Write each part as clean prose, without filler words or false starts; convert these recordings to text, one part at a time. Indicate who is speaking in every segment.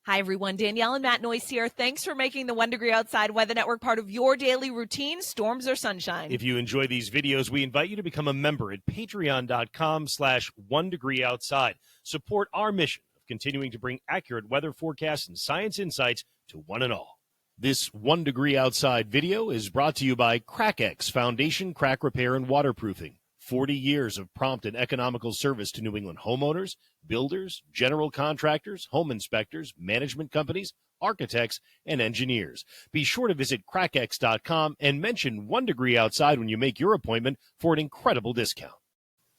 Speaker 1: Hi, everyone. Danielle and Matt Noyce here. Thanks for making the 1 Degree Outside Weather Network part of your daily routine, storms or sunshine.
Speaker 2: If you enjoy these videos, we invite you to become a member at patreon.com/1 Degree Outside. Support our mission of continuing to bring accurate weather forecasts and science insights to one and all. This 1 Degree Outside video is brought to you by CrackX Foundation Crack Repair and Waterproofing. 40 years of prompt and economical service to New England homeowners, builders, general contractors, home inspectors, management companies, architects, and engineers. Be sure to visit crackx.com and mention 1 Degree Outside when you make your appointment for an incredible discount.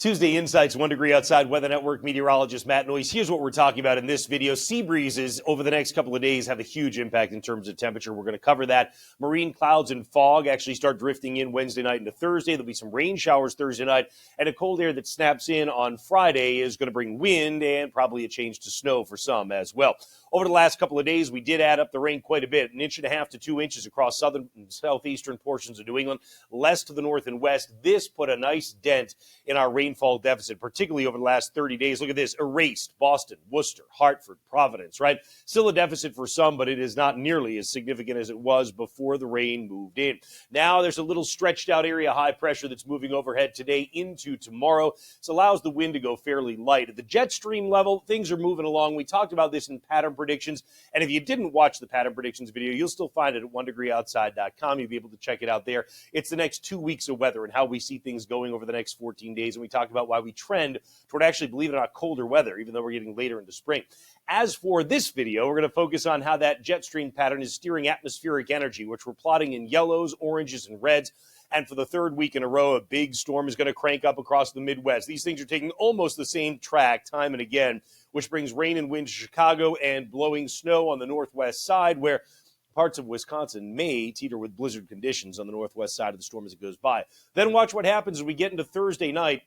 Speaker 2: Tuesday Insights, 1 Degree Outside Weather Network meteorologist Matt Noyce. Here's what we're talking about in this video. Sea breezes over the next couple of days have a huge impact in terms of temperature. We're going to cover that. Marine clouds and fog actually start drifting in Wednesday night into Thursday. There'll be some rain showers Thursday night, and a cold air that snaps in on Friday is going to bring wind and probably a change to snow for some as well. Over the last couple of days, we did add up the rain quite a bit, 1.5 to 2 inches across southern and southeastern portions of New England, less to the north and west. This put a nice dent in our rainfall deficit, particularly over the last 30 days. Look at this, erased Boston, Worcester, Hartford, Providence, right? Still a deficit for some, but it is not nearly as significant as it was before the rain moved in. Now there's a little stretched out area, high pressure that's moving overhead today into tomorrow. This allows the wind to go fairly light. At the jet stream level, things are moving along. We talked about this in pattern predictions, and if you didn't watch the pattern predictions video, you'll still find it at 1degreeoutside.com. You'll be able to check it out there. It's the next 2 weeks of weather and how we see things going over the next 14 days, and we talked about why we trend toward actually, believe it or not, colder weather, even though we're getting later into spring. As for this video, we're going to focus on how that jet stream pattern is steering atmospheric energy, which we're plotting in yellows, oranges, and reds. And for the third week in a row, a big storm is going to crank up across the Midwest. These things are taking almost the same track time and again, which brings rain and wind to Chicago and blowing snow on the northwest side, where parts of Wisconsin may teeter with blizzard conditions on the northwest side of the storm as it goes by. Then watch what happens as we get into Thursday night.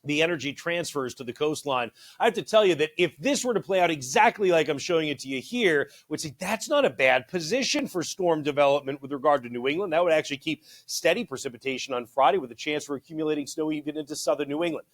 Speaker 2: The energy transfers to the coastline. I have to tell you that if this were to play out exactly like I'm showing it to you here, would say that's not a bad position for storm development with regard to New England. That would actually keep steady precipitation on Friday with a chance for accumulating snow even into southern New England.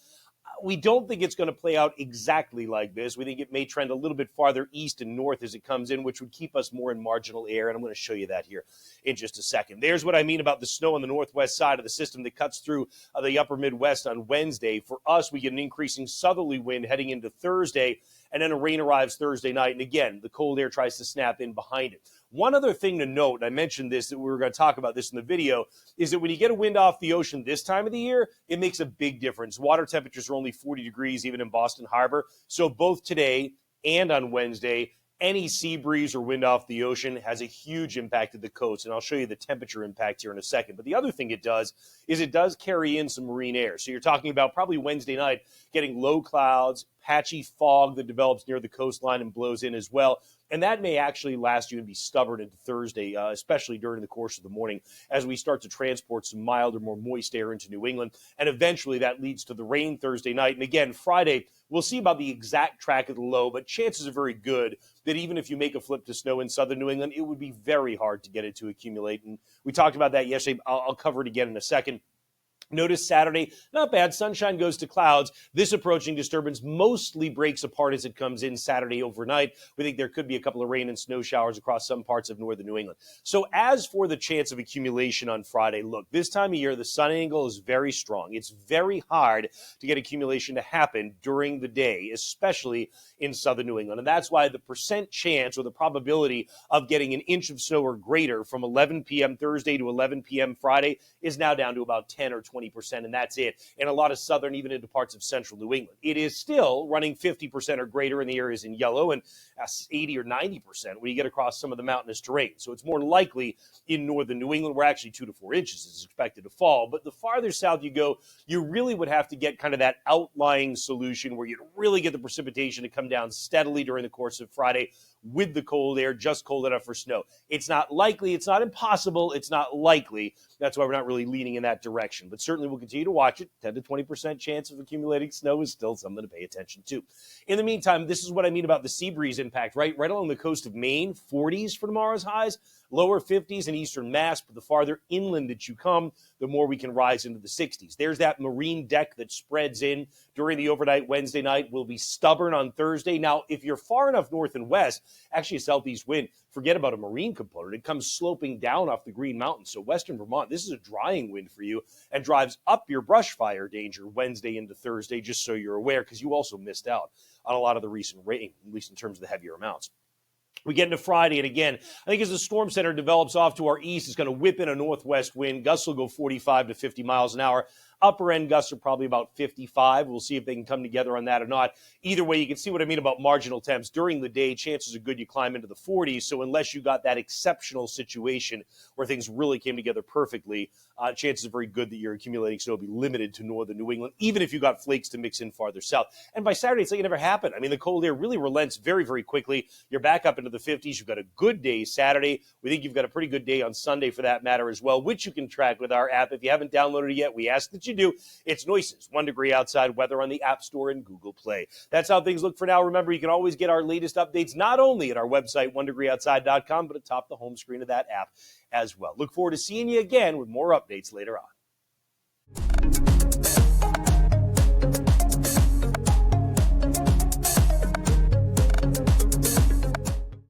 Speaker 2: We don't think it's going to play out exactly like this. We think it may trend a little bit farther east and north as it comes in, which would keep us more in marginal air, and I'm going to show you that here in just a second. There's what I mean about the snow on the northwest side of the system that cuts through the upper Midwest on Wednesday. For us, we get an increasing southerly wind heading into Thursday, and then a rain arrives Thursday night, and again, the cold air tries to snap in behind it. One other thing to note, and I mentioned this, that we were going to talk about this in the video, is that when you get a wind off the ocean this time of the year, it makes a big difference. Water temperatures are only 40 degrees even in Boston Harbor. So both today and on Wednesday, any sea breeze or wind off the ocean has a huge impact at the coast, and I'll show you the temperature impact here in a second. But the other thing it does is it does carry in some marine air. So you're talking about probably Wednesday night getting low clouds, patchy fog that develops near the coastline and blows in as well. And that may actually last you and be stubborn into Thursday, especially during the course of the morning as we start to transport some milder, more moist air into New England. And eventually that leads to the rain Thursday night. And again, Friday, we'll see about the exact track of the low, but chances are very good that even if you make a flip to snow in southern New England, it would be very hard to get it to accumulate. And we talked about that yesterday. I'll cover it again in a second. Notice Saturday, not bad. Sunshine goes to clouds. This approaching disturbance mostly breaks apart as it comes in Saturday overnight. We think there could be a couple of rain and snow showers across some parts of northern New England. So as for the chance of accumulation on Friday, look, this time of year, the sun angle is very strong. It's very hard to get accumulation to happen during the day, especially in southern New England. And that's why the percent chance or the probability of getting an inch of snow or greater from 11 p.m. Thursday to 11 p.m. Friday is now down to about 10 or 20%, and that's it. And a lot of southern, even into parts of central New England. It is still running 50% or greater in the areas in yellow and 80 or 90% when you get across some of the mountainous terrain. So it's more likely in northern New England where actually 2 to 4 inches is expected to fall. But the farther south you go, you really would have to get kind of that outlying solution where you'd really get the precipitation to come down steadily during the course of Friday with the cold air, just cold enough for snow. It's not likely, it's not impossible, it's not likely. That's why we're not really leaning in that direction. But
Speaker 3: certainly will continue to watch it. 10 to 20% chance of accumulating snow is still something to pay attention to. In the meantime, this is what I mean about the sea breeze impact, right along the coast of Maine, 40s for tomorrow's highs, lower 50s in eastern Mass, but the farther inland that you come, the more we can rise into the 60s. There's that marine deck that spreads in during the overnight Wednesday night, will be stubborn on Thursday. Now, if you're far enough north and west, actually a southeast wind, forget about a marine component. It comes sloping down off the Green Mountains. So western Vermont, this is a drying wind for you and drives up your brush fire danger Wednesday into Thursday, just so you're aware, because you also missed out on a lot of the recent rain, at least in terms of the heavier amounts. We get into Friday, and again, I think as the storm center develops off to our east, it's going to whip in a northwest wind. Gusts will go 45 to 50 miles an hour. Upper end gusts are probably about 55. We'll see if they can come together on that or not. Either way, you can see what I mean about marginal temps. During the day, chances are good you climb into the 40s. So unless you got that exceptional situation where things really came together perfectly, chances are very good that your accumulating snow will be limited to northern New England, even if you got flakes to mix in farther south. And by Saturday, it's like it never happened. I mean, the cold air really relents very, very quickly. You're back up into the 50s. You've got a good day Saturday. We think you've got a pretty good day on Sunday for that matter as well, which you can track with our app. If you haven't downloaded it yet, we ask that you do. It's Noises, 1 degree outside weather on the App Store and Google Play. That's how things look for now. Remember, you can always get our latest updates not only at our website, 1degreeoutside.com, but atop the home screen of that app as well. Look forward to seeing you again with more updates later on.